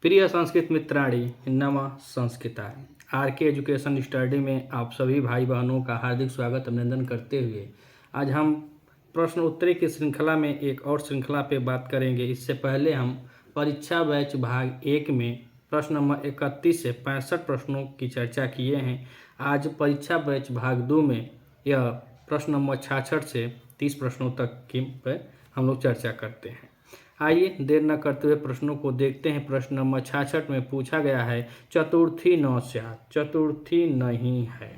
प्रिय संस्कृत मित्राणि नमः संस्कृताय। आर के एजुकेशन स्टडी में आप सभी भाई बहनों का हार्दिक स्वागत अभिनंदन करते हुए आज हम प्रश्न उत्तरी की श्रृंखला में एक और श्रृंखला पे बात करेंगे। इससे पहले हम परीक्षा बैच भाग 1 में प्रश्न नंबर 31 से 65 प्रश्नों की चर्चा किए हैं। आज परीक्षा बैच भाग 2 में यह प्रश्न नंबर 66 से 30 प्रश्नों तक की पे हम लोग चर्चा करते हैं। आइए देर न करते हुए प्रश्नों को देखते हैं। प्रश्न नंबर 66 में पूछा गया है चतुर्थी न स्यात्, चतुर्थी नहीं है।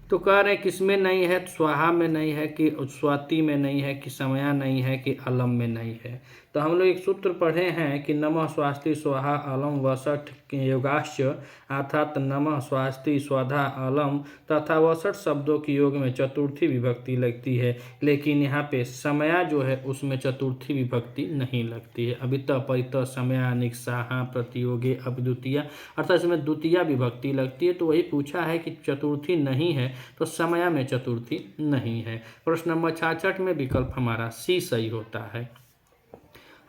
तो कह रहे हैं किसमें नहीं है, स्वाहा में नहीं है कि स्वाति में नहीं है कि समया नहीं है कि अलम में नहीं है। तो हम लोग एक सूत्र पढ़े हैं कि नमः स्वास्ति स्वाहा अलम वसठ योगाश्च, अर्थात नमः स्वास्ति स्वाधा अलम तथा वसठ शब्दों की योग में चतुर्थी विभक्ति लगती है, लेकिन यहाँ पे समया जो है उसमें चतुर्थी विभक्ति नहीं लगती है। अभित परित समया निक्साहा प्रतियोगे अभिद्वितीया, अर्थात इसमें द्वितीया विभक्ति लगती है। तो वही पूछा है कि चतुर्थी नहीं है तो समया में चतुर्थी नहीं है। प्रश्न नंबर 66 में विकल्प हमारा सी सही होता है।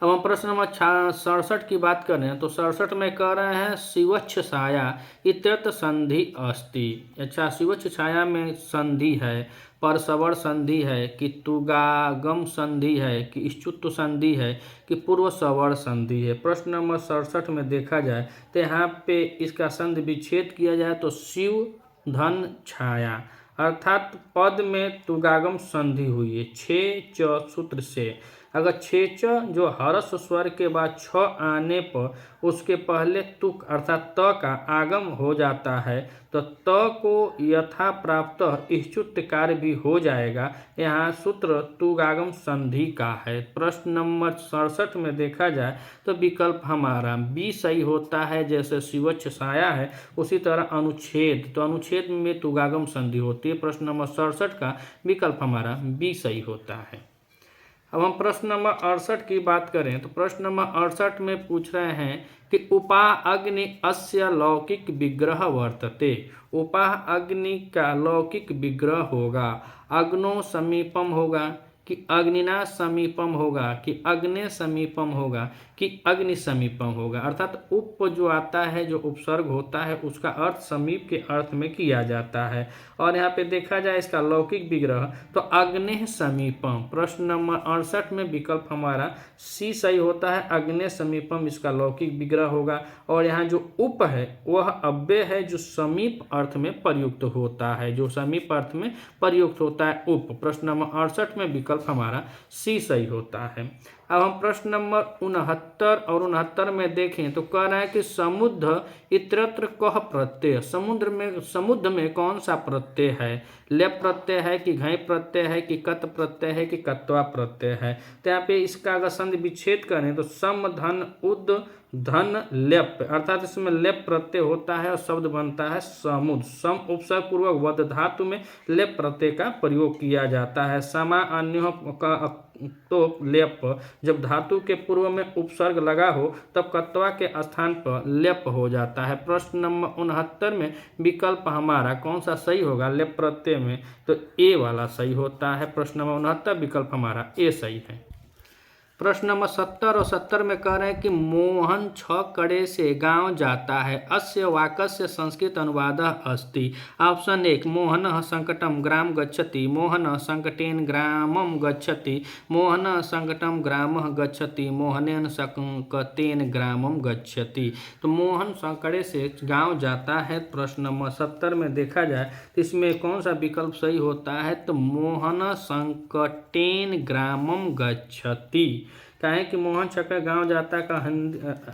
अब हम प्रश्न नंबर 67 की बात कर रहे हैं। तो 67 में कह रहे हैं शिवच्छ छाया इत्यर्थ संधि अस्ति। अच्छा, शिवच्छ छाया में संधि है, परसवर संधि है कि तुगागम संधि है कि इष्टुत्व संधि है कि पूर्व सवर संधि है। प्रश्न नंबर 67 में देखा जाए तो यहाँ पे इसका संधि विच्छेद किया जाए तो शिव धन छाया, अर्थात पद में तुगागम संधि हुई है छे च सूत्र से। अगर छे च जो हरस स्वर के बाद छ आने पर उसके पहले तुक अर्थात त का आगम हो जाता है तो त को यथा प्राप्त इष्टुत कार्य भी हो जाएगा। यहाँ सूत्र तुगागम संधि का है। प्रश्न नंबर 67 में देखा जाए तो विकल्प हमारा बी सही होता है। जैसे शिवच्छ छाया है उसी तरह अनुच्छेद, तो अनुच्छेद में तुगागम संधि होती है। प्रश्न नंबर 67 का विकल्प हमारा बी सही होता है। अब हम प्रश्न नंबर 68 की बात करें तो प्रश्न नंबर 68 में पूछ रहे हैं कि उपा अग्नि अस्य लौकिक विग्रह वर्तते। उपा अग्नि का लौकिक विग्रह होगा, अग्नो समीपम होगा कि अग्निना समीपम होगा कि अग्ने समीपम होगा कि अग्नि समीपम होगा। अर्थात उप जो आता है, जो उपसर्ग होता है, उसका अर्थ समीप के अर्थ में किया जाता है। और यहाँ पे देखा जाए इसका लौकिक विग्रह तो अग्ने समीपम। प्रश्न नंबर 68 में विकल्प हमारा सी सही होता है। अग्ने समीपम इसका लौकिक विग्रह होगा। और यहाँ जो उप है वह अव्यय है जो समीप अर्थ में प्रयुक्त होता है, जो समीप अर्थ में प्रयुक्त होता है उप। प्रश्न नंबर 68 में विकल्प हमारा सी सही होता है। अब हम प्रश्न नंबर 69 और 69 में देखें तो कह रहा है कि समुद्र इतरत्र कह प्रत्यय। समुद्र में कौन सा प्रत्यय है? लेप प्रत्यय है कि घय प्रत्यय है कि कत प्रत्यय है कि कत्वा प्रत्यय है। तो यहाँ पे इसका अगर संधि विच्छेद करें तो सम धन उद धन लेप, अर्थात इसमें लेप प्रत्यय होता है और शब्द बनता है समुद्र। सम उपसर्ग पूर्वक वद धातु में लेप प्रत्यय का प्रयोग किया जाता है। समा अन्य का तो लेप, जब धातु के पूर्व में उपसर्ग लगा हो तब कत्वा के स्थान पर लेप हो जाता है। प्रश्न नंबर 69 में विकल्प हमारा कौन सा सही होगा? लेप प्रत्यय में तो ए वाला सही होता है। प्रश्न नंबर 69 विकल्प हमारा ए सही है। प्रश्न नंबर 70 और 70 में कह रहे हैं कि मोहन 6 कड़े से गांव जाता है। अस्य वाक्यस्य संस्कृत अनुवादः अस्ति। ऑप्शन 1 मोहनः संकटं ग्राम गच्छति, मोहनः संकटेन ग्रामं गच्छति, मोहनः संकटं ग्रामः गच्छति, मोहनेन संकटेन ग्रामं गच्छति। तो मोहन संकड़े से गांव जाता है। प्रश्न नंबर 70 में देखा जाए तो इसमें कौन सा विकल्प सही होता है? तो मोहन संकटेन ग्रामं गच्छति। कहें कि मोहन छक्कर गांव जाता का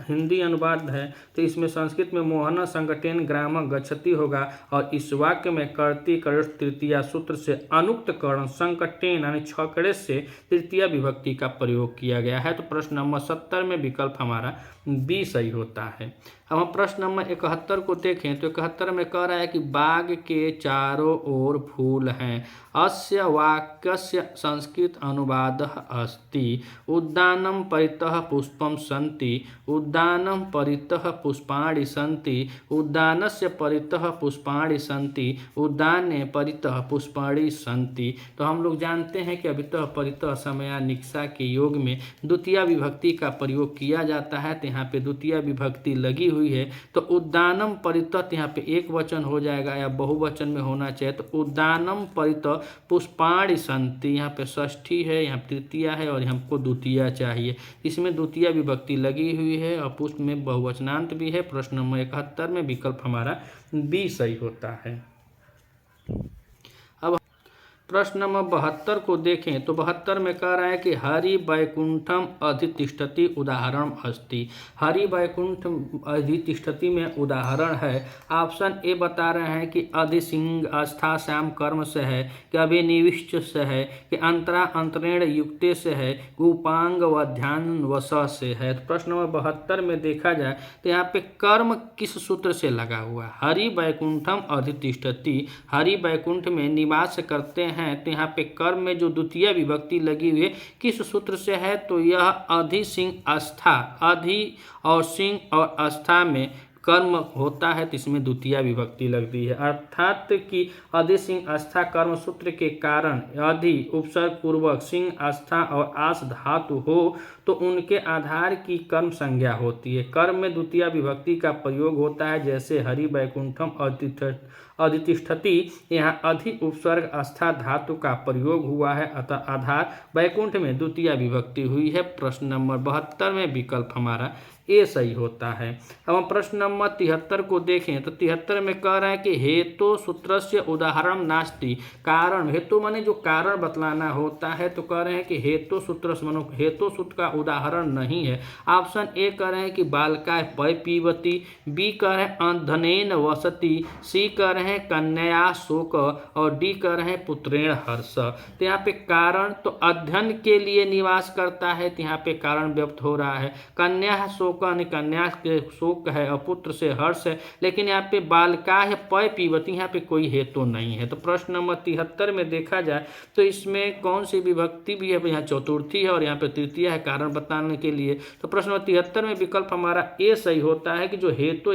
हिंदी अनुवाद है तो इसमें संस्कृत में मोहन संकटेन ग्राम गच्छति होगा। और इस वाक्य में कर्ती कर्ष तृतीया सूत्र से अनुक्त कर्ण संकटेन यानी छकड़े से तृतीया विभक्ति का प्रयोग किया गया है। तो प्रश्न नंबर 70 में विकल्प हमारा बी सही होता है। अब हम प्रश्न नंबर 71 को देखें तो 71 में कह रहा है कि बाग के चारों ओर फूल हैं। अस्य वाक्यस्य संस्कृत अनुवादः अस्ति। उद्यान उद्यानं परितः पुष्पं सन्ति, उद्यानं परितः पुष्पाणि सन्ति, उद्यानस्य परितः पुष्पाणि सन्ति, उद्याने परितः पुष्पाणि सन्ति। तो हम लोग जानते हैं कि अभितः परितः समयानिक्सा के योग में द्वितीय विभक्ति का प्रयोग किया जाता है। तो यहाँ पे द्वितीय विभक्ति लगी हुई है, तो उद्यानम परितः यहाँ पे एक वचन हो जाएगा या बहुवचन में होना चाहिए। तो उद्यानम परितः पुष्पाणि सन्ति, यहाँ पे षष्ठी है, यहाँ तृतीया है और हमको द्वितीया चाहिए। इसमें द्वितीय विभक्ति लगी हुई है और पुष्प में बहुवचनांत भी है। प्रश्न नंबर 71 में विकल्प हमारा बी सही होता है। अब प्रश्न नंबर 72 को देखें तो 72 में कह रहा है कि हरि वैकुंठम अधितिष्ठति उदाहरण अस्ति। हरि वैकुंठम अधितिष्ठति में उदाहरण है। ऑप्शन ए बता रहे हैं कि अधिसिंह आस्था श्याम कर्म से है, कि अभिनिविष्ट से है, कि अंतरा अंतरेण युक्ते से है, कि उपांग व ध्यान वश से है। तो प्रश्न नंबर 72 में देखा जाए तो यहाँ पे कर्म किस सूत्र से लगा हुआ है? हरि वैकुंठम अधितिष्ठति, हरि वैकुंठ में निवास करते हैं। तो यहाँ पे कर्म में जो द्वितीय विभक्ति लगी हुई है किस सूत्र से है? तो यह अधि सिंह आस्था, अधि और सिंह और आस्था में कर्म होता है, तो इसमें द्वितीय विभक्ति लगती है। अर्थात कि अधि सिंह आस्था कर्म सूत्र के कारण अधि उपसर्ग पूर्वक सिंह आस्था और आस धातु हो तो उनके आधार की कर्म संज्ञा होती है। कर्म में द्वितीय विभक्ति का प्रयोग होता है, जैसे हरि वैकुंठम अधितिष्ठति, यहाँ अधि उपसर्ग आस्था धातु का प्रयोग हुआ है, अतः आधार वैकुंठ में द्वितीय विभक्ति हुई है। प्रश्न नंबर 72 में विकल्प हमारा ए सही होता है। अब हम प्रश्न नंबर 73 को देखें तो 73 में कह रहे हैं कि हेतु सूत्रस्य उदाहरण नास्ति। कारण, हेतु माने जो कारण बतलाना होता है, तो कह रहे हैं कि हेतु सूत्र मानो हेतु सूत्र का उदाहरण नहीं है। ऑप्शन ए कह रहे हैं कि बालकाय पय पीबती, बी कह रहे हैं अंधनेन वसति, सी कह रहे हैं कन्या शोक और डी कह रहे हैं पुत्रेण हर्ष। तो यहाँ पे कारण तो अध्ययन के लिए निवास करता है, तो यहाँ पे कारण व्यक्त हो रहा है। कन्या शोक, कन्या के शोक है और पुत्र से हर्ष है, लेकिन यहाँ पे बालका है पय पीबती, यहाँ पे कोई हेतु नहीं है। तो प्रश्न नंबर 73 में देखा जाए तो इसमें कौन सी विभक्ति भी है? यहाँ चतुर्थी है और यहाँ पे तृतीया है कारण बताने के लिए। तो प्रश्न नंबर 73 में विकल्प हमारा ए सही होता है कि जो हेतु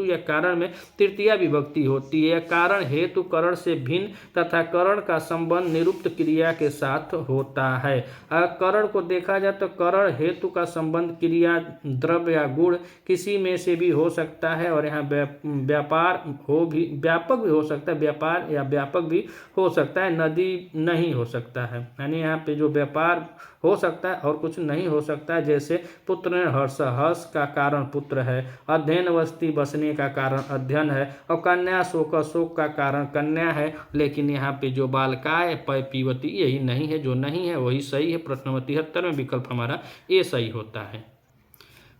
या कारण में तृतीया विभक्ति होती है। कारण हेतु करण से भिन्न तथा करण का संबंध निरुक्त क्रिया के साथ होता है। करण को देखा जाए तो करण हेतु का संबंध क्रिया द्रव्य या गुण किसी में से भी हो सकता है, और यहाँ व्यापार हो भी, व्यापक भी हो सकता है, व्यापार या व्यापक भी हो सकता है, नदी नहीं हो सकता है। यानी यहाँ पे जो व्यापार हो सकता है और कुछ नहीं हो सकता है, जैसे पुत्र हर्ष, हर्ष का कारण पुत्र है, अध्ययन वस्ती बसने का कारण अध्ययन है, और कन्या शोक, शोक का कारण कन्या है। लेकिन यहाँ पे जो बालकाय पय पीबती यही नहीं है, जो नहीं है वही सही है। प्रश्न नंबर 73 में विकल्प हमारा ए सही होता है।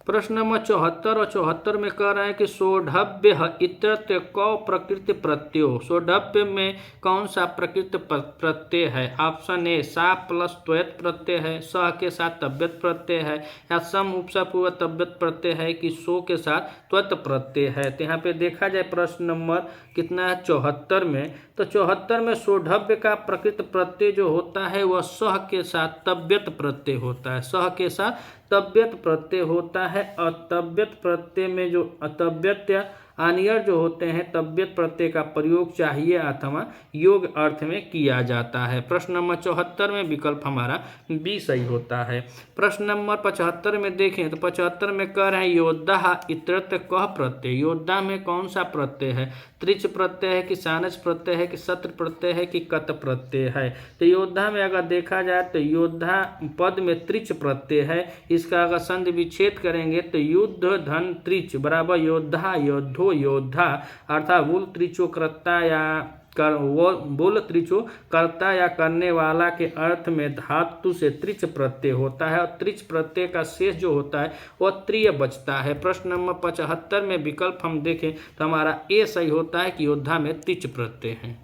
प्रश्न नंबर 74 और 74 में कह रहे हैं कि सोढ़व्य इत्यत्र कौ प्रकृति प्रत्ययो। सोढ़व्य में कौन सा प्रकृति प्रत्यय है? ऑप्शन ए सा प्लस त्वयत प्रत्यय है, स के साथ तव्यत प्रत्यय है, या सम उपसा पूर्व तव्यत प्रत्यय है, कि सो के साथ त्वत प्रत्यय है। तो यहाँ पे देखा जाए प्रश्न नंबर कितना है 74 में, तो 74 में सोढ़व्य का प्रकृत प्रत्यय जो होता है वह सह के साथ तव्यत प्रत्यय होता है, सह के साथ तव्यत प्रत्यय होता है। और तव्यत प्रत्यय में जो अतव्यत या आनियर जो होते हैं तव्यत प्रत्यय का प्रयोग चाहिए अथवा योग अर्थ में किया जाता है। प्रश्न नंबर 74 में विकल्प हमारा बी सही होता है। प्रश्न नंबर 75 में देखें तो 75 में कह रहे हैं योद्धा इत्यत्र कह प्रत्यय। योद्धा में कौन सा प्रत्यय है? त्रिच प्रत्यय है, कि सानच प्रत्यय है, कि सत्र प्रत्यय है, कि कत प्रत्यय है। तो योद्धा में अगर देखा जाए तो योद्धा पद में त्रिच प्रत्यय है। इसका अगर संधि विच्छेद करेंगे तो युद्ध धन त्रिच बराबर योद्धा योद्धो योद्धा, अर्थात वुल त्रिचो कर्ता या बोल त्रिचो कर्ता या करने वाला के अर्थ में धातु से त्रिच प्रत्यय होता है, और त्रिच प्रत्यय का शेष जो होता है वह त्रिय बचता है। प्रश्न नंबर 75 में विकल्प हम देखें तो हमारा ए सही होता है कि योद्धा में त्रिच प्रत्यय है।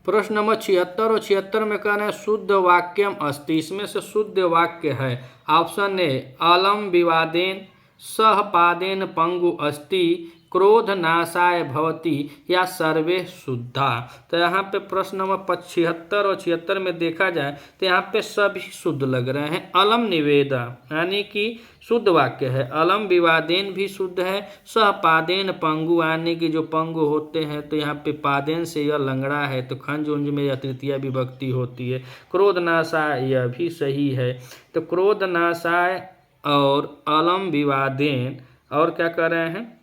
प्रश्न नंबर 76 और 76 में कह रहे हैं शुद्ध वाक्यम अस्ति। इसमें से शुद्ध वाक्य है ऑप्शन ए अलम विवादेन, सह पादेन पंगु अस्ति क्रोध नाशाय भवति या सर्वे शुद्धा। तो यहाँ पे प्रश्न नंबर 76 और 76 में देखा जाए तो यहाँ पे सभी शुद्ध लग रहे हैं। अलम निवेदा यानी कि शुद्ध वाक्य है। अलम विवादेन भी शुद्ध है। सह पादेन पंगु यानी कि जो पंगु होते हैं तो यहाँ पे पादेन से यह लंगड़ा है तो खंज उंज में यह तृतीया विभक्ति होती है। क्रोध नाशाय यह भी सही है। तो क्रोध नाशाय और अलम विवादेन और क्या कर रहे हैं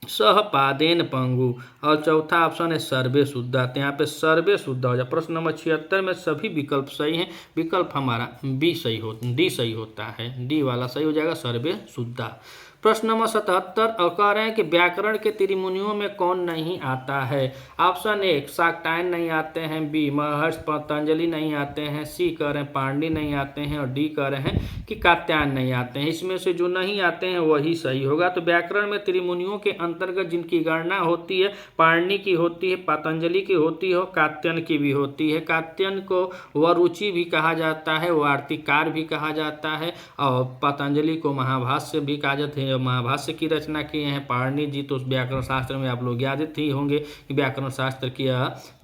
सह पादेन पंगु और चौथा ऑप्शन है सर्वे शुद्धा। तो यहाँ पे सर्वे शुद्ध हो जाए। प्रश्न नंबर 76 में सभी विकल्प सही हैं। विकल्प हमारा डी सही होता है। डी वाला सही हो जाएगा सर्वे शुद्धा। प्रश्न नंबर 77 और कह रहे हैं कि व्याकरण के त्रिमुनियों में कौन नहीं आता है। ऑप्शन ए शाक्टायन नहीं आते हैं, बी महर्षि पतंजलि नहीं आते हैं, सी कह रहे हैं पाणिनि नहीं आते हैं और डी कह रहे हैं कि कात्यायन नहीं आते हैं। इसमें से जो नहीं आते हैं वही सही होगा। तो व्याकरण में त्रिमुनियों के अंतर्गत जिनकी गणना होती है पाणिनि की होती है, पतंजलि की होती है और कात्यायन की भी होती है। कात्यायन को वरुचि भी कहा जाता है, वार्तिकार भी कहा जाता है और पतंजलि को महाभाष्य भी कहा जाता है। महाभाष्य की रचना किए हैं। पाणिनि जी तो उस व्याकरण शास्त्र में आप लोग याद ही होंगे कि व्याकरण शास्त्र की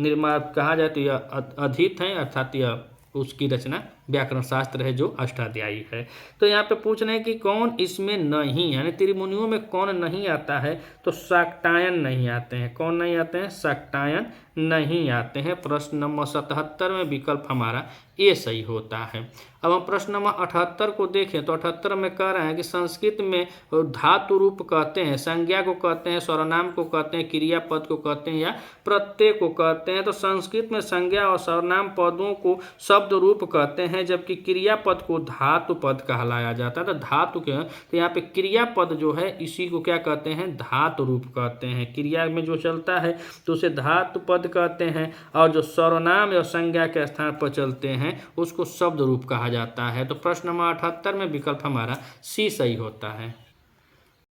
निर्माण कहा जाए तो यह अधीत है, अर्थात यह उसकी रचना व्याकरण शास्त्र है जो अष्टाध्यायी है। तो यहाँ पे पूछ रहे हैं कि कौन इसमें नहीं यानी त्रिमुनियों में कौन नहीं आता है। तो शाक्टायन नहीं आते हैं। कौन नहीं आते हैं शाक्टायन नहीं आते हैं। प्रश्न नंबर 77 में विकल्प हमारा ए सही होता है। अब हम प्रश्न नंबर 78 को देखें तो 78 में कह रहे हैं कि संस्कृत में धातु रूप कहते हैं, संज्ञा को कहते हैं, सर्वनाम को कहते हैं, क्रियापद को कहते हैं या प्रत्यय को कहते हैं। तो संस्कृत में संज्ञा और सर्वनाम पदों को शब्द रूप कहते हैं जबकि क्रियापद को धातु पद कहलाया जाता है। तो धातु के तो यहाँ पे क्रियापद जो है इसी को क्या कहते हैं धातु रूप कहते हैं। क्रिया में जो चलता है तो उसे धातु पद कहते हैं और जो सर्वनाम या संज्ञा के स्थान पर चलते हैं उसको शब्द रूप कहा जाता है। तो प्रश्न नंबर 78 में विकल्प हमारा सी सही होता है।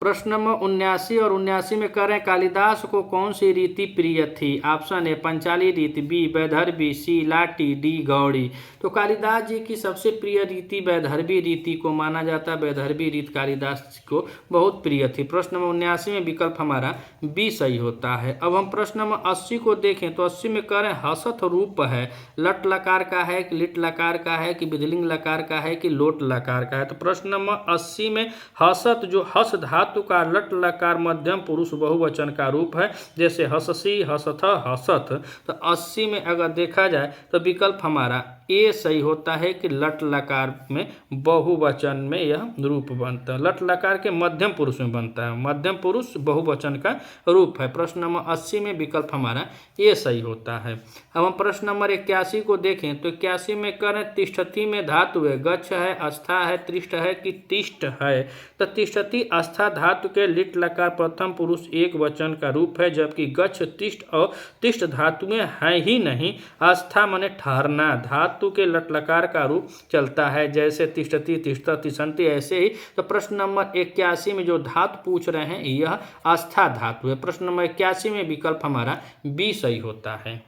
प्रश्न नंबर 79 और 79 में कह रहे हैं कालिदास को कौन सी रीति प्रिय थी। ऑप्शन ए पंचाली रीति, बी वैदर्भी, सी लाटी, डी गौड़ी। तो कालिदास जी की सबसे प्रिय रीति वैदर्भी रीति को माना जाता है। वैदर्भी रीति कालिदास को बहुत प्रिय थी। प्रश्न नंबर 79 में विकल्प हमारा बी सही होता है। अब हम प्रश्न नंबर 80 को देखें तो 80 में कह रहे हैं हसत रूप है, लट लकार का है कि लिट लकार का है कि विधिलिंग लकार का है कि लोट लकार का है। तो प्रश्न नंबर 80 में हसत जो हस धातु का लट लकार मध्यम पुरुष बहुवचन का रूप है, जैसे हससी, हसथ, हसत। तो 80 में अगर देखा जाए तो विकल्प हमारा ए सही होता है कि लट लकार में बहुवचन में यह रूप बनता है। लट लकार के मध्यम पुरुष में बनता है, मध्यम पुरुष बहुवचन का रूप है। प्रश्न नंबर 80 में विकल्प हमारा ए सही होता है। अब हम प्रश्न नंबर 81 को देखें तो 81 में कह रहे हैं तिष्ठति में धातु है, गच्छ है, आस्था है, त्रिष्ठ है कि तिष्ठ है। तो तिष्ठति आस्था धातु के लिट लकार प्रथम पुरुष एक वचन का रूप है जबकि गच्छ तिष्ठ और तिष्ठ धातु में है ही नहीं। आस्था माने ठहरना धातु के लट लकार का रूप चलता है, जैसे तिष्ठति, तिष्ठ, तिष्ठन्ति ऐसे ही। तो प्रश्न नंबर 81 में जो धातु पूछ रहे हैं यह आस्था धातु है। प्रश्न नंबर 81 में विकल्प हमारा बी सही होता है।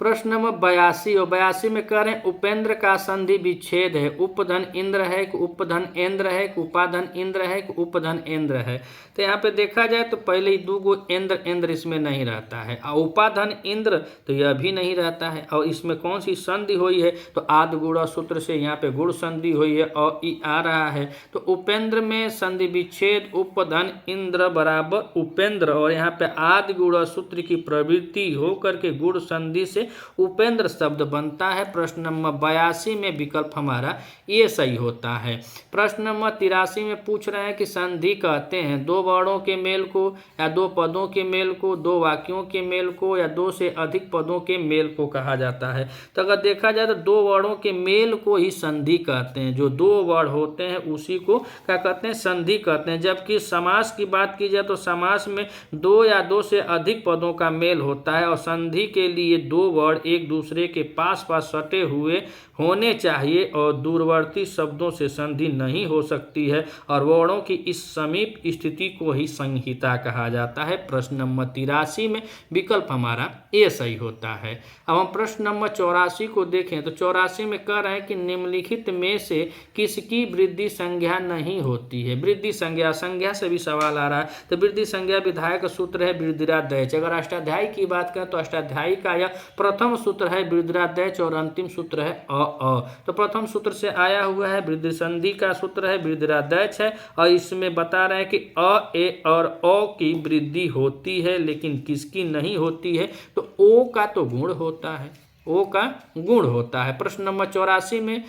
प्रश्न नंबर 82 और 82 में कह रहे हैं उपेंद्र का संधि विच्छेद है। उपधन इंद्र है कि उपधन इंद्र है कि उपाधन इंद्र है कि उपधन इंद्र है। तो यहाँ पे देखा जाए तो पहले ही दो इंद्र इंद्र इसमें नहीं रहता है और उपाधन इंद्र तो यह भी नहीं रहता है। और इसमें कौन सी संधि हुई है तो आदि गुण सूत्र से यहाँ पे गुण संधि हुई है और ई आ रहा है। तो उपेंद्र में संधि विच्छेद उपधन इंद्र बराबर उपेंद्र और यहाँ पे आदि गुण सूत्र की प्रवृत्ति होकर के गुण संधि से उपेंद्र शब्द बनता है। प्रश्न नंबर 82 में विकल्प हमारा ये सही होता है। प्रश्न नंबर 83 में पूछ रहे हैं कि संधि कहते हैं दो वर्णों के मेल को या दो पदों के मेल को, दो वाक्यों के मेल को या दो से अधिक पदों के मेल को कहा जाता है। तो अगर देखा जाए तो दो वर्णों के मेल को ही संधि कहते हैं। जो दो वर्ण होते हैं उसी को क्या कहते हैं संधि कहते हैं। जबकि समास की बात की जाए तो समास में दो या दो से अधिक पदों का मेल होता है और संधि के लिए दो वर्ण एक दूसरे के पास पास सटे हुए होने चाहिए और दूरवर्ती शब्दों से संधि नहीं हो सकती है और वर्णों की इस समीप स्थिति को ही संहिता कहा जाता है। प्रश्न नंबर 83 में विकल्प हमारा ए सही होता है। अब हम प्रश्न नंबर 84 को देखें तो 84 में कह रहे हैं कि निम्नलिखित में से किसकी वृद्धि संज्ञा नहीं होती है। वृद्धि संज्ञा से भी सवाल आ रहा है। तो वृद्धि संज्ञा विधायक सूत्र है वृद्धिरादैच। अगर अष्टाध्यायी की बात करें तो अष्टाध्यायी का यह प्रथम सूत्र है वृद्धिरादैच और अंतिम सूत्र है तो प्रथम सूत्र से आया हुआ है। वृद्धि संधि का सूत्र है वृद्धिरादैच है और इसमें बता रहे हैं कि अ ए और ओ की वृद्धि होती है लेकिन किसकी नहीं होती है, तो ओ का तो गुण होता है, ओ का गुण होता है। प्रश्न नंबर 84 में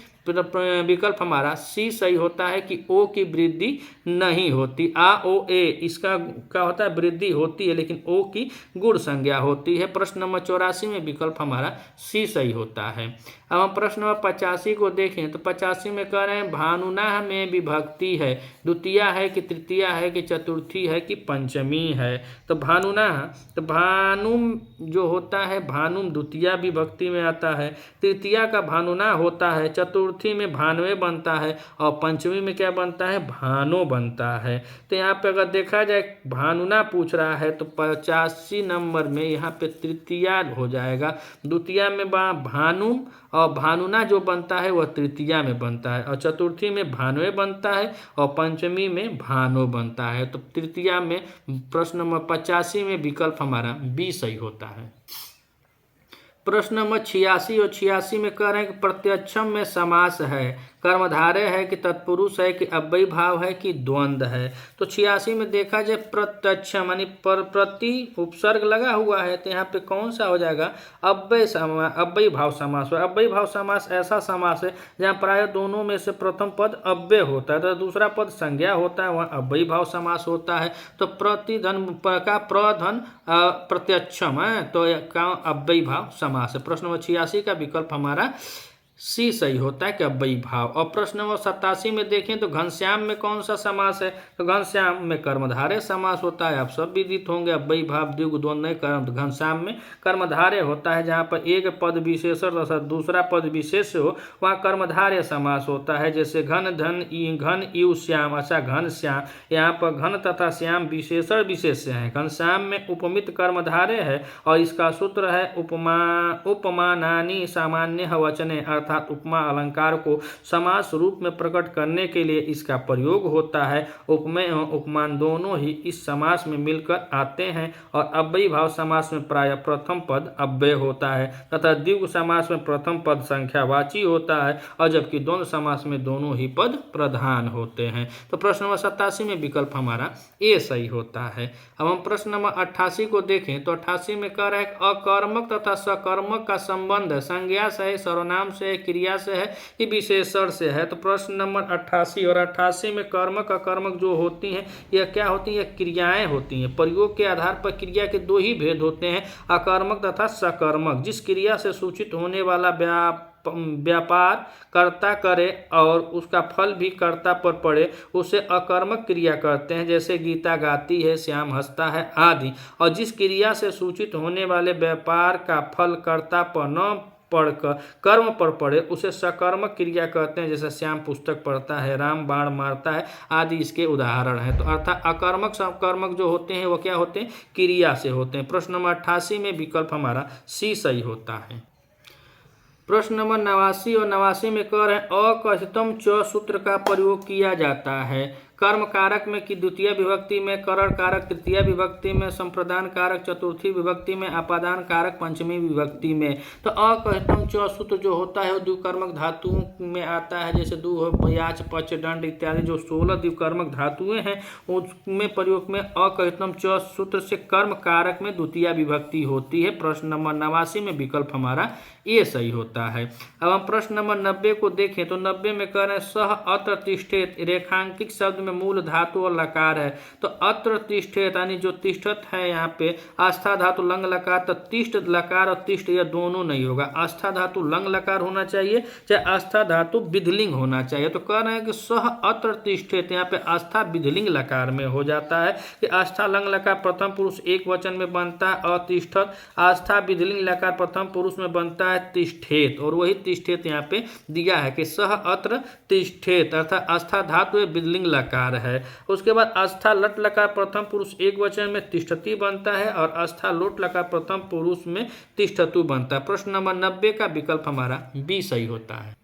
विकल्प हमारा सी सही होता है कि ओ की वृद्धि नहीं होती। आ ओ ए इसका क्या होता है, वृद्धि होती है लेकिन ओ की गुण संज्ञा होती है। प्रश्न नंबर 84 में विकल्प हमारा सी सही होता है। अब हम प्रश्न नंबर 85 को देखें तो 85 में कह रहे हैं भानुना में विभक्ति है, द्वितीया है कि तृतीया है कि चतुर्थी है कि पंचमी है। तो भानुना, तो भानुम जो होता है भानुम द्वितीया विभक्ति में आता है, तृतीया का भानुना होता है, चतुर्थी में भानवे बनता है और पंचमी में क्या बनता है, भानो बनता है। तो यहाँ पे अगर देखा जाए भानुना पूछ रहा है तो 85 नंबर में यहाँ पे तृतीया हो जाएगा, द्वितीया में भानुम और भानुना जो बनता है वह तृतीया में बनता है और चतुर्थी में भानवे बनता है और पंचमी में भानो बनता है। तो तृतीया में प्रश्न नंबर 85 में विकल्प हमारा बी सही होता है। प्रश्न नंबर 86 और 86 में कह रहे हैं कि प्रत्यक्षम में समास है, कर्मधारय है कि तत्पुरुष है कि अव्ययी भाव है कि द्वंद्व है। तो 86 में देखा जाए प्रत्यक्षम यानी प्रति उपसर्ग लगा हुआ है तो यहाँ पे कौन सा हो जाएगा, अव्ययी भाव समास। अव्ययी भाव समास ऐसा समास है जहाँ प्राय दोनों में से प्रथम पद अव्यय होता है तो दूसरा पद संज्ञा होता है, वहाँ अव्ययी भाव समास होता है। तो प्रतिधन का प्रधन प्रत्यक्षम है तो अव्ययी भाव समास है। प्रश्न नंबर 86 का विकल्प हमारा सी सही होता है कि अव्ययी भाव। और प्रश्न नंबर 87 में देखें तो घनश्याम में कौन सा समास है, तो घनश्याम में कर्मधारय समास होता है। आप सब विदित होंगे, अव्ययी भाव द्विगु द्वंद्व नहीं कर्म, तो घनश्याम में कर्मधारय होता है। जहाँ पर एक पद विशेषण तथा दूसरा पद विशेष हो वहाँ कर्मधारय समास होता है। जैसे घन धन घन यु श्याम, अच्छा घन श्याम, यहाँ पर घन तथा श्याम विशेषण विशेष्य हैं। घनश्याम में उपमित कर्मधारय है और इसका सूत्र है उपमानानि सामान्य वचने, अर्थात उपमा अलंकार को समास रूप में प्रकट करने के लिए इसका प्रयोग होता है। उपमेय एवं उपमान दोनों ही इस समास में मिलकर आते हैं और अव्ययी भाव समास में प्रायः प्रथम पद अव्यय होता है तथा द्विगु समास में प्रथम पद संख्यावाची होता है और जबकि द्वंद्व समास में दोनों ही पद प्रधान होते हैं। तो प्रश्न नंबर 87 में विकल्प हमारा ए सही होता है। अब हम प्रश्न नंबर 88 को देखें तो 88 में कह रहा है अकर्मक तथा सकर्मक का संबंध संज्ञा से है, सर्वनाम से है, क्रिया से है कि विशेषण से है। तो प्रश्न नंबर 88 और 88 में कर्मक अकर्मक जो होती हैं यह क्या होती हैं, क्रियाएं होती हैं। प्रयोग के आधार पर क्रिया के दो ही भेद होते हैं, अकर्मक तथा सकर्मक। जिस क्रिया से सूचित होने वाला व्यापार कर्ता करे और उसका फल भी कर्ता पर पड़े उसे अकर्मक क्रिया कहते हैं। जैसे गीता गाती है, श्याम हंसता है आदि। और जिस क्रिया से सूचित होने वाले व्यापार का फल कर्ता पर न पढ़कर कर्म पर पड़े उसे सकर्मक क्रिया कहते हैं। जैसे श्याम पुस्तक पढ़ता है, राम बाण मारता है आदि इसके उदाहरण हैं। तो अर्थात अकर्मक सकर्मक जो होते हैं वो क्या होते हैं, क्रिया से होते हैं। प्रश्न नंबर 88 में विकल्प हमारा सी सही होता है। प्रश्न नंबर 89 और 89 में कह रहे हैं अकथितम च सूत्र का प्रयोग किया जाता है। कर्म कारक में कि द्वितीय विभक्ति में, करण कारक तृतीय विभक्ति में, संप्रदान कारक चतुर्थी विभक्ति में, अपादान कारक पंचमी विभक्ति में। तो अकथितम च सूत्र जो होता है वो द्विकर्मक धातुओं में आता है। जैसे दु, याच, पच, दंड इत्यादि जो 16 द्विकर्मक धातुएं हैं उसमें प्रयोग में अकथितम च सूत्र से कर्म कारक में द्वितीय विभक्ति होती है। प्रश्न नंबर 89 में विकल्प हमारा ये सही होता है। अब हम प्रश्न नंबर 90 को देखें तो 90 में कह रहे हैं सह अत्र तिष्ठेत, रेखांकित शब्द में मूल धातु और लकार है। तो अत्र तिष्ठेत यानी जो तिष्ठत है यहाँ पे आस्था धातु लंग लकार, तो तिष्ठ लकार और तिष्ठ यह दोनों नहीं होगा। आस्था धातु लंग लकार होना चाहिए, चाहे आस्था धातु विधिलिंग होना चाहिए। तो कह रहे हैं कि सह अत्र तिष्ठेत, यहाँ पे आस्था विधिलिंग लकार में हो जाता है कि आस्था लंग लकार प्रथम पुरुष एक वचन में बनता है अतिष्ठत, आस्था विधिलिंग लकार प्रथम पुरुष में बनता है तिष्ठेत, और वही तिष्ठेत यहाँ पे दिया है कि सह अत्र तिष्ठेत, अर्थात आस्था धातु विधिलिंग लकार है। उसके बाद आस्था लट लकार प्रथम पुरुष एक वचन में तिष्ठति बनता है और आस्था लोट लकार प्रथम पुरुष में तिष्ठतु बनता है। प्रश्न नंबर 90 का विकल्प हमारा बी सही होता है।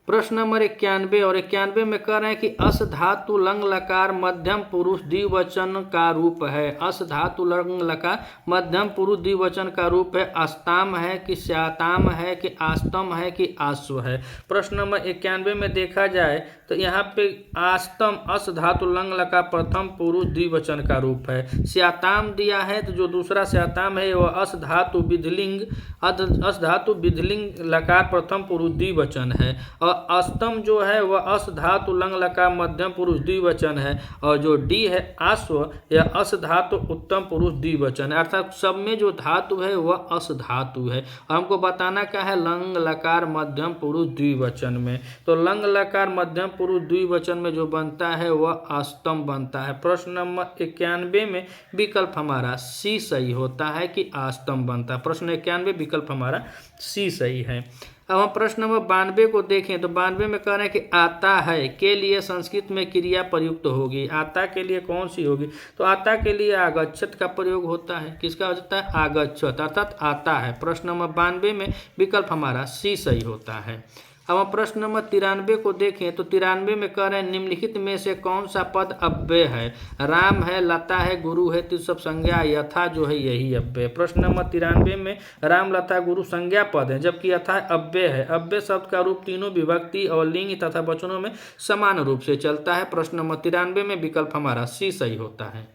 प्रश्न नंबर 91 और 91 में कह रहे हैं कि अस धातु लंग लकार मध्यम पुरुष द्विवचन का रूप है। अस धातु लंग लकार मध्यम पुरुष द्विवचन का रूप है। अस्ताम है कि श्याताम है कि आस्तम है कि आश्व है। प्रश्न नंबर 91 में देखा जाए तो यहाँ पे आस्तम अस धातु लंग लकार प्रथम पुरुष द्विवचन का रूप है। श्याताम दिया है तो जो दूसरा श्याताम है वह अस धातु विधिलिंग अस धातु विधिलिंग लकार प्रथम पुरुष द्विवचन है, और अस्तम जो है वह अस धातु लंग लकार मध्यम पुरुष द्विवचन है, और जो डी है आश्व यह अस धातु उत्तम पुरुष द्विवचन है। अर्थात सब में जो धातु है वह अस धातु है। हमको बताना क्या है, लंग लकार मध्यम पुरुष द्विवचन में। तो लंग लकार मध्यम पुरुष द्विवचन में जो बनता है वह अस्तम बनता है। प्रश्न नंबर 91 में विकल्प हमारा सी सही होता है कि आस्तम बनता है। प्रश्न 91 विकल्प हमारा सी सही है। अब हम प्रश्न नंबर 92 को देखें तो 92 में कह रहे हैं कि आता है के लिए संस्कृत में क्रिया प्रयुक्त होगी। आता के लिए कौन सी होगी, तो आता के लिए आगच्छत का प्रयोग होता है। किसका होता है, आगच्छत, अर्थात आता है। प्रश्न नंबर 92 में विकल्प हमारा सी सही होता है। अब हम प्रश्न नंबर 93 को देखें तो 93 में कह रहे हैं निम्नलिखित में से कौन सा पद अव्यय है। राम है, लता है, गुरु है, तो सब संज्ञा, यथा जो है यही अव्यय। प्रश्न नंबर 93 में राम लता गुरु संज्ञा पद है, जबकि यथा अव्यय है। अव्यय शब्द का रूप तीनों विभक्ति और लिंग तथा वचनों में समान रूप से चलता है। प्रश्न नंबर 93 में विकल्प हमारा सी सही होता है।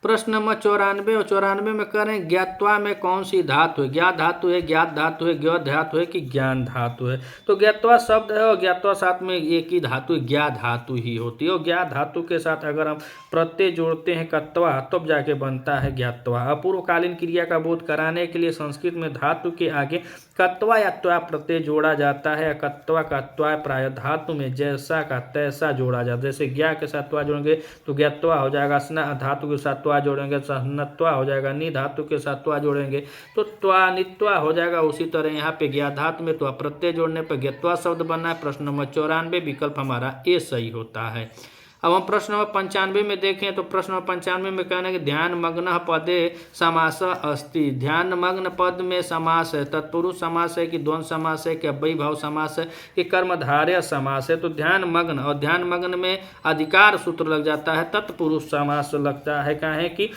प्रश्न नंबर 94 और 94 में कह रहे हैं ज्ञात्वा में कौन सी धातु है। ज्ञात धातु है, ज्ञात धातु है, ज्ञ धातु है कि ज्ञान धातु है। तो ज्ञात्वा शब्द है और ज्ञात्वा साथ में एक ही धातु ज्ञात धातु ही होती है, और ज्ञात धातु के साथ अगर हम प्रत्यय जोड़ते हैं कत्वा तब जाके बनता है ज्ञात्वा। अपूर्वकालीन क्रिया का बोध कराने के लिए संस्कृत में धातु के आगे कत्वा या त्वा प्रत्यय जोड़ा जाता है। कत्वा का त्वा प्राय धातु में जैसा का तैसा जोड़ा जाता है। जैसे ज्ञा के साथ त्वा जोड़ेंगे तो ज्ञात्वा हो जाएगा, स्ना धातु के साथ त्वा जोड़ेंगे सहनत्वा हो जाएगा, नि धातु के साथ त्वा जोड़ेंगे तो त्वा नित्वा हो जाएगा। उसी तरह यहाँ पे ज्ञा धातु में त्वा प्रत्यय जोड़ने पर ज्ञत्वा शब्द बनना है। प्रश्न नंबर 94 विकल्प हमारा ए सही होता है। अब हम प्रश्न नंबर 95 में देखें तो प्रश्न नंबर 95 में कहना है कि ध्यान मग्न पदे समास अस्ति। ध्यान मग्न पद में समास है, तत्पुरुष समास है कि द्वंद्व समास है कि अव्ययीभाव समास है कि कर्मधारय समास है। तो ध्यान मग्न और ध्यान मग्न में अधिकार सूत्र लग जाता है, तत्पुरुष समास लगता है। कहें कि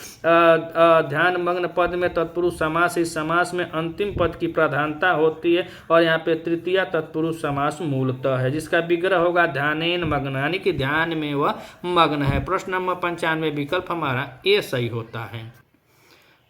ध्यान मग्न पद में तत्पुरुष समास, इस समास में अंतिम पद की प्रधानता होती है और यहाँ पे तृतीय तत्पुरुष समास मूलतः है, जिसका विग्रह होगा ध्यानेन मग्न, यानी कि ध्यान में वह मग्न है। प्रश्न नंबर 95 विकल्प हमारा ए सही होता है।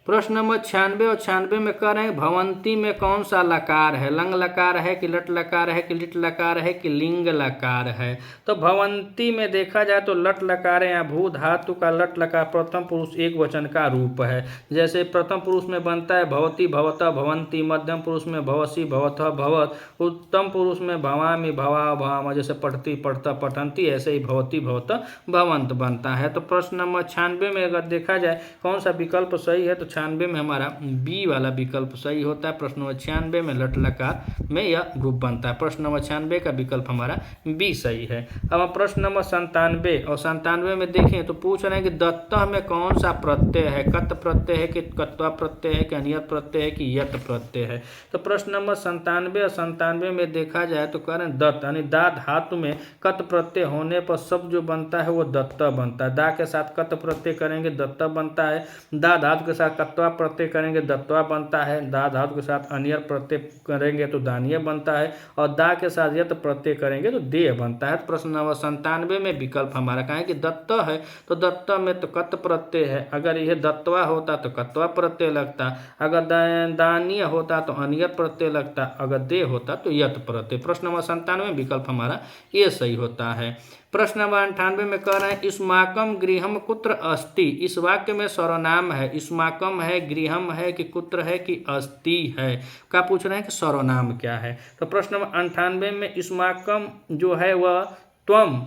प्रश्न नंबर 96 और 96 में कह रहे हैं भवंती में कौन सा लकार है। लंग लकार है कि लट लकार है कि लिट लकार है कि लिंग लकार है। तो भवंती में देखा जाए तो लट लकार है, यहाँ भू धातु का लट लकार प्रथम पुरुष एक वचन का रूप है। जैसे प्रथम पुरुष में बनता है भवती भवतः भवंती, मध्यम पुरुष में भवसी भवतः भवत, उत्तम पुरुष में भवामी भवा भवाम, जैसे पठती पठता पठंती, ऐसे ही भवती भवतः भवंत बनता है। तो प्रश्न नंबर 96 में अगर देखा जाए कौन सा विकल्प सही है तो 96 में हमारा बी वाला विकल्प सही होता है। प्रश्न नंबर 96 में लट लकार में यह रूप बनता है। प्रश्न नंबर 96 का विकल्प हमारा बी सही है। अब हम प्रश्न नंबर 97 और 97 में देखें तो पूछ रहे हैं कि दत्तः में कौन सा प्रत्यय है। कत प्रत्यय है कि कत्वा प्रत्यय है कि अनियत प्रत्यय है कि यत प्रत्यय है। तो प्रश्न नंबर 97 और 97 में देखा जाए तो कह रहे हैं दत्त, यानी दा धातु में कत प्रत्यय होने पर शब्द जो बनता है वो दत्ता बनता है। दा के साथ कत प्रत्यय करेंगे दत्ता बनता है, दा धातु के साथ कत्वा प्रत्यय करेंगे दत्वा बनता है, दा धातु के साथ अनियर प्रत्यय करेंगे तो दानिय बनता है, और दा के साथ यत प्रत्यय करेंगे तो देय बनता है। प्रश्न नंबर 97 में विकल्प हमारा कहा है कि दत्त है तो दत्त में तो कत प्रत्यय है, अगर यह दत्वा होता तो कत्वा प्रत्यय लगता, अगर दानीय होता तो अनियत प्रत्यय लगता, अगर दे होता तो यत प्रत्यय। प्रश्न नंबर 97 विकल्प हमारा ये सही होता है। प्रश्न नंबर 98 में कह रहे हैं युष्माकं गृहं कुत्र अस्ति। इस वाक्य में सर्वनाम है, युष्माकं है, गृहं है कि कुत्र है कि अस्ति है। क्या पूछ रहे हैं कि सर्वनाम क्या है। तो प्रश्न नंबर 98 में युष्माकं जो है वह त्वम,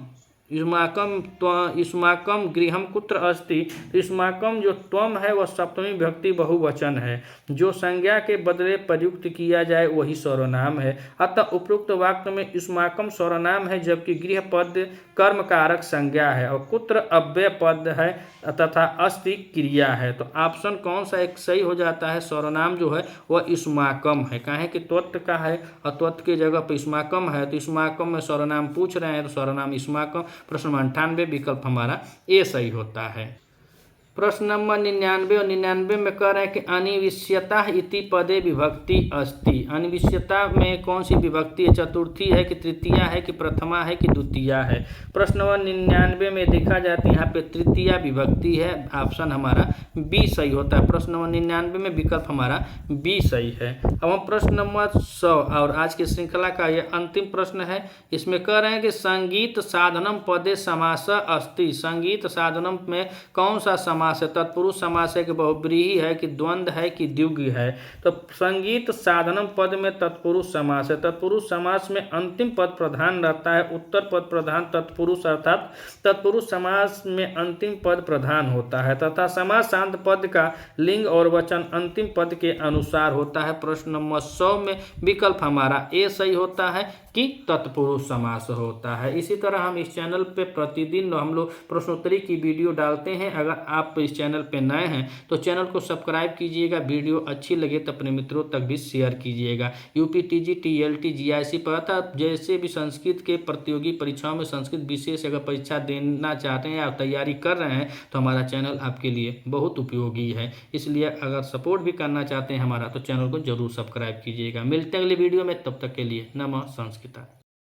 युष्माकं गृहं कुत्र अस्ति। युष्माकं जो त्वम है वह सप्तमी विभक्ति बहुवचन है। जो संज्ञा के बदले प्रयुक्त किया जाए वही सर्वनाम है। अतः उपरोक्त वाक्य में युष्माकं सर्वनाम है जबकि गृह पद कर्म कारक संज्ञा है और कुत्र अव्यय पद है तथा अस्ति क्रिया है। तो ऑप्शन कौन सा एक सही हो जाता है। सर्वनाम जो है वह युष्माकं है। कहें कि त्वत् का है और त्वत् की जगह पर युष्माकं है, तो युष्माकं में सर्वनाम पूछ रहे हैं तो सर्वनाम युष्माकं। प्रश्न नंबर 98 विकल्प हमारा ए सही होता है। प्रश्न नंबर 99 और 99 में कह रहे हैं कि अनिविष्यता इति पदे विभक्ति अस्ति। अनिविष्यता में कौन सी विभक्ति है, चतुर्थी है कि तृतीया है कि प्रथमा है कि द्वितीया है। प्रश्न नंबर 99 में देखा जाए तो यहाँ पे तृतीया विभक्ति है, ऑप्शन हमारा बी सही होता है। प्रश्न नंबर 99 में विकल्प हमारा बी सही है। अब हम प्रश्न नंबर 100 और आज की श्रृंखला का यह अंतिम प्रश्न है। इसमें कह रहे हैं कि संगीत साधनम पदे समास अस्ति। संगीत साधनम में कौन सा समास है, तत्पुरुष समास है कि बहुब्रीहि है कि द्वंद्व है कि द्विगु है। तो संगीत साधनम पद में तत्पुरुष समास है। तत्पुरुष समास में अंतिम पद प्रधान रहता है, उत्तर पद प्रधान तत्पुरुष, अर्थात तत्पुरुष समास में अंतिम पद प्रधान होता है तथा समासांत पद का लिंग और वचन अंतिम पद के अनुसार होता है। प्रश्न नंबर 100 में विकल्प हमारा ए सही होता है कि तत्पुरुष समास होता है। इसी तरह हम इस चैनल पे प्रतिदिन हम लोग प्रश्नोत्तरी की वीडियो डालते हैं। अगर आप इस चैनल पे नए हैं तो चैनल को सब्सक्राइब कीजिएगा, वीडियो अच्छी लगे तो अपने मित्रों तक भी शेयर कीजिएगा। यूपीटीजी, टीएलटी, जीआईसी पर था जैसे भी संस्कृत के प्रतियोगी परीक्षाओं में संस्कृत विशेष अगर परीक्षा देना चाहते हैं या तैयारी कर रहे हैं तो हमारा चैनल आपके लिए बहुत उपयोगी है। इसलिए अगर सपोर्ट भी करना चाहते हैं हमारा तो चैनल को जरूर सब्सक्राइब कीजिएगा। मिलते हैं अगले वीडियो में, तब तक के लिए नमः संस्कृत।